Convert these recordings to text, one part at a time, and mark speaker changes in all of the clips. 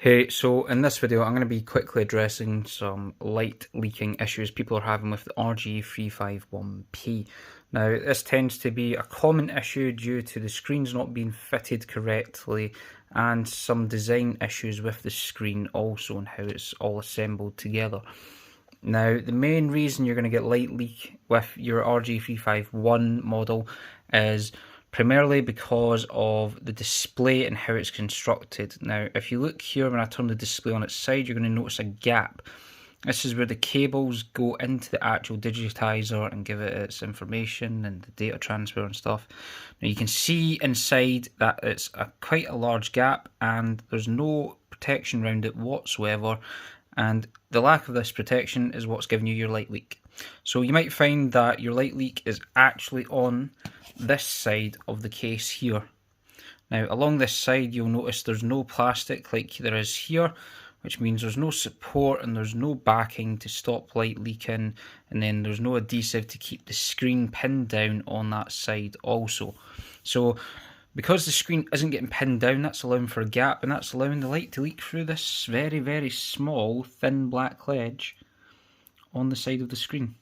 Speaker 1: Hey, so in this video I'm going to be quickly addressing some light leaking issues people are having with the RG351P. Now, this tends to be a common issue due to the screens not being fitted correctly and some design issues with the screen also and how it's all assembled together. Now, the main reason you're going to get light leak with your RG351 model is primarily because of the display and how it's constructed. Now, if you look here, when I turn the display on its side, you're going to notice a gap. This is where the cables go into the actual digitizer and give it its information and the data transfer and stuff. Now you can see inside that it's quite a large gap and there's no protection around it whatsoever, and the lack of this protection is what's giving you your light leak. So you might find that your light leak is actually on this side of the case here. Now along this side you'll notice there's no plastic like there is here, which means there's no support and there's no backing to stop light leaking, and then there's no adhesive to keep the screen pinned down on that side also. So because the screen isn't getting pinned down, that's allowing for a gap, and that's allowing the light to leak through this very, very small, thin black ledge on the side of the screen.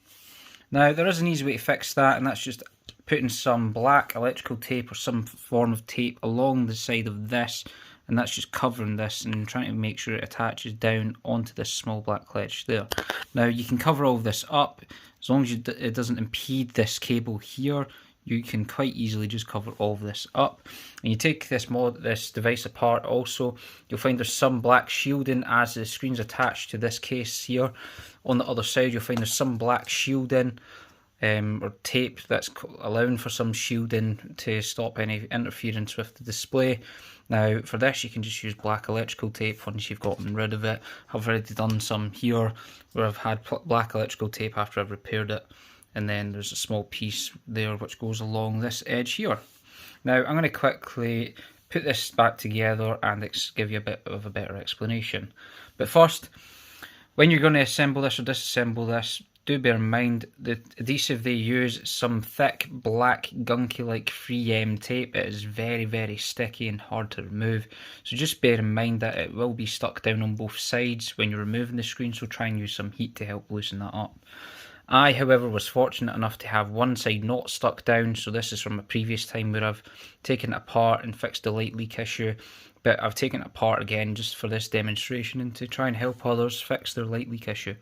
Speaker 1: Now, there is an easy way to fix that, and that's just putting some black electrical tape or some form of tape along the side of this, and that's just covering this and trying to make sure it attaches down onto this small black ledge there. Now, you can cover all of this up, as long as it doesn't impede this cable here. You can quite easily just cover all of this up. And you take this device apart also, you'll find there's some black shielding as the screen's attached to this case here. On the other side you'll find there's some black shielding or tape that's allowing for some shielding to stop any interference with the display. Now for this you can just use black electrical tape once you've gotten rid of it. I've already done some here where I've had black electrical tape after I've repaired it. And then there's a small piece there which goes along this edge here. Now I'm going to quickly put this back together and give you a bit of a better explanation. But first, when you're going to assemble this or disassemble this, do bear in mind the adhesive they use is some thick black gunky like 3M tape. It is very, very sticky and hard to remove, so just bear in mind that it will be stuck down on both sides when you're removing the screen, so try and use some heat to help loosen that up. I, however, was fortunate enough to have one side not stuck down, so this is from a previous time where I've taken it apart and fixed the light leak issue, but I've taken it apart again just for this demonstration and to try and help others fix their light leak issue.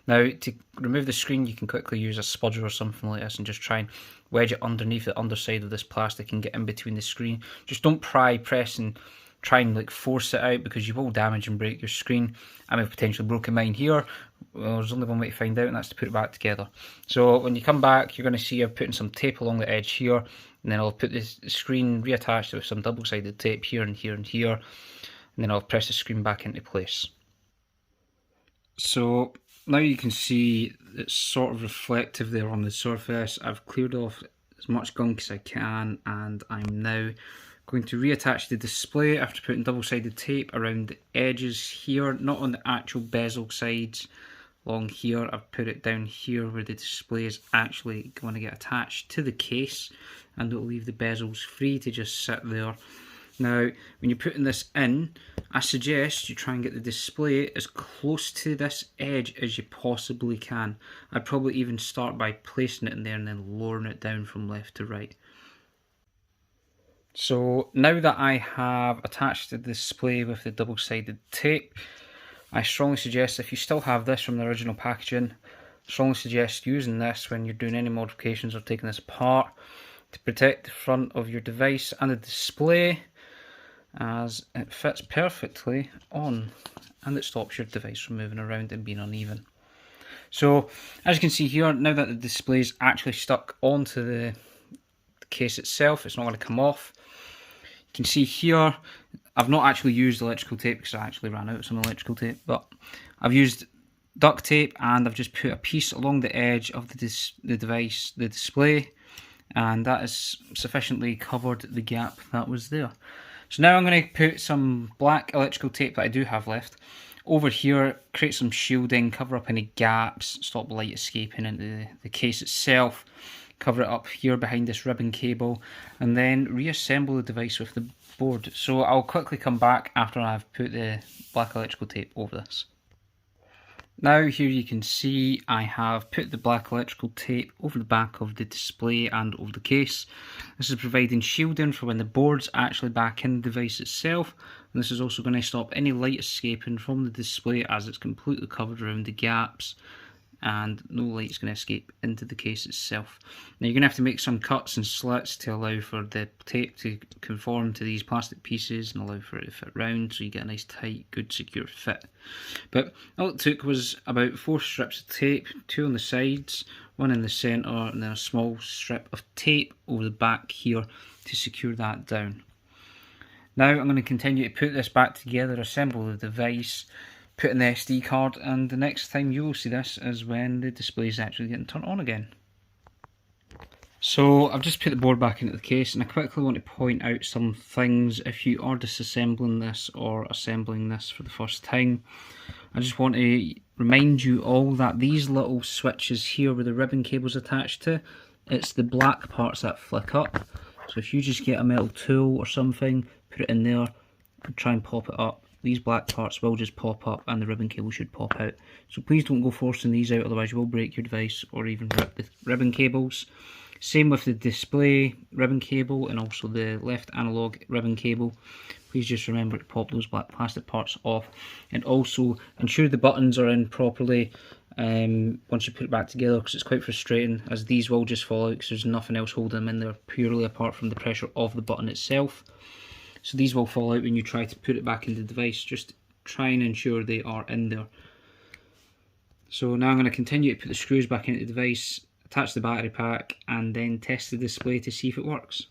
Speaker 1: Now, to remove the screen, you can quickly use a spudger or something like this and just try and wedge it underneath the underside of this plastic and get in between the screen. Just don't press and try and like force it out, because you will damage and break your screen. I may have potentially broken mine here. Well, there's only one way to find out, and that's to put it back together. So when you come back, you're going to see I've put some tape along the edge here, and then I'll put this screen reattached with some double-sided tape here and here and here, and then I'll press the screen back into place. So now you can see it's sort of reflective there on the surface. I've cleared off as much gunk as I can, and I'm now going to reattach the display after putting double-sided tape around the edges here, not on the actual bezel sides. Along here, I've put it down here where the display is actually going to get attached to the case, and it'll leave the bezels free to just sit there. Now, when you're putting this in, I suggest you try and get the display as close to this edge as you possibly can. I'd probably even start by placing it in there and then lowering it down from left to right. So now that I have attached the display with the double-sided tape, I strongly suggest, if you still have this from the original packaging, strongly suggest using this when you're doing any modifications or taking this apart to protect the front of your device and the display, as it fits perfectly on and it stops your device from moving around and being uneven. So as you can see here, now that the display is actually stuck onto the case itself, it's not going to come off. You can see here, I've not actually used electrical tape because I actually ran out of some electrical tape, but I've used duct tape and I've just put a piece along the edge of the device, the display, and that has sufficiently covered the gap that was there. So now I'm going to put some black electrical tape that I do have left over here, create some shielding, cover up any gaps, stop light escaping into the case itself, cover it up here behind this ribbon cable, and then reassemble the device with the board. So I'll quickly come back after I've put the black electrical tape over this. Now here you can see I have put the black electrical tape over the back of the display and over the case. This is providing shielding for when the board's actually back in the device itself, and this is also going to stop any light escaping from the display as it's completely covered around the gaps, and no light's going to escape into the case itself. Now you're going to have to make some cuts and slits to allow for the tape to conform to these plastic pieces and allow for it to fit round, so you get a nice tight, good, secure fit. But all it took was about 4 strips of tape, 2 on the sides, 1 in the centre, and then a small strip of tape over the back here to secure that down. Now I'm going to continue to put this back together, assemble the device, put in the SD card, and the next time you will see this is when the display is actually getting turned on again. So I've just put the board back into the case, and I quickly want to point out some things if you are disassembling this or assembling this for the first time. I just want to remind you all that these little switches here with the ribbon cables attached to, it's the black parts that flick up. So if you just get a metal tool or something, put it in there and try and pop it up, these black parts will just pop up and the ribbon cable should pop out. So please don't go forcing these out, otherwise you will break your device or even rip the ribbon cables. Same with the display ribbon cable and also the left analog ribbon cable. Please just remember to pop those black plastic parts off, and also ensure the buttons are in properly once you put it back together, because it's quite frustrating as these will just fall out because there's nothing else holding them in there purely apart from the pressure of the button itself. So these will fall out when you try to put it back into the device. Just try and ensure they are in there. So now I'm going to continue to put the screws back into the device, attach the battery pack, and then test the display to see if it works.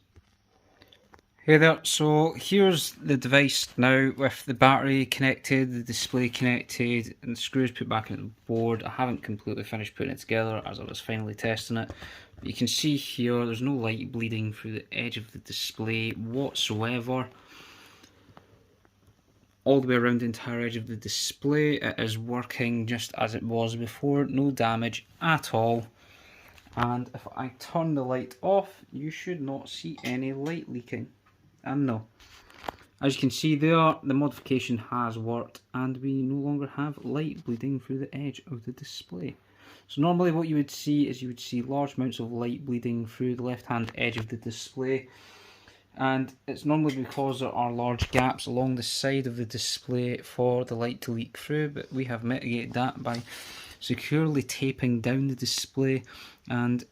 Speaker 1: Hey there, so here's the device now with the battery connected, the display connected, and the screws put back into the board. I haven't completely finished putting it together as I was finally testing it. But you can see here there's no light bleeding through the edge of the display whatsoever. All the way around the entire edge of the display, it is working just as it was before, no damage at all. And if I turn the light off, you should not see any light leaking. And no, as you can see there, the modification has worked and we no longer have light bleeding through the edge of the display. So normally what you would see is you would see large amounts of light bleeding through the left hand edge of the display, and it's normally because there are large gaps along the side of the display for the light to leak through, but we have mitigated that by securely taping down the display and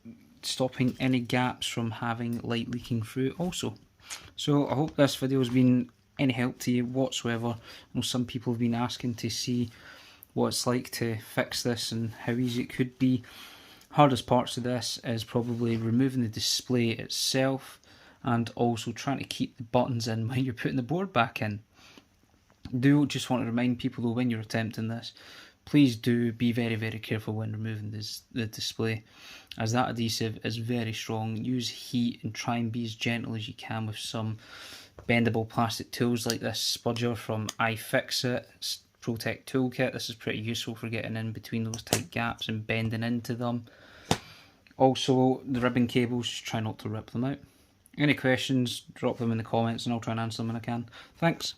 Speaker 1: stopping any gaps from having light leaking through also. So I hope this video has been any help to you whatsoever. I know some people have been asking to see what it's like to fix this and how easy it could be. Hardest parts of this is probably removing the display itself and also trying to keep the buttons in when you're putting the board back in. Do just want to remind people though, when you're attempting this, please do be very, very careful when removing the display, as that adhesive is very strong. Use heat and try and be as gentle as you can with some bendable plastic tools like this spudger from iFixit Protect Toolkit. This is pretty useful for getting in between those tight gaps and bending into them. Also, the ribbon cables, just try not to rip them out. Any questions, drop them in the comments and I'll try and answer them when I can. Thanks.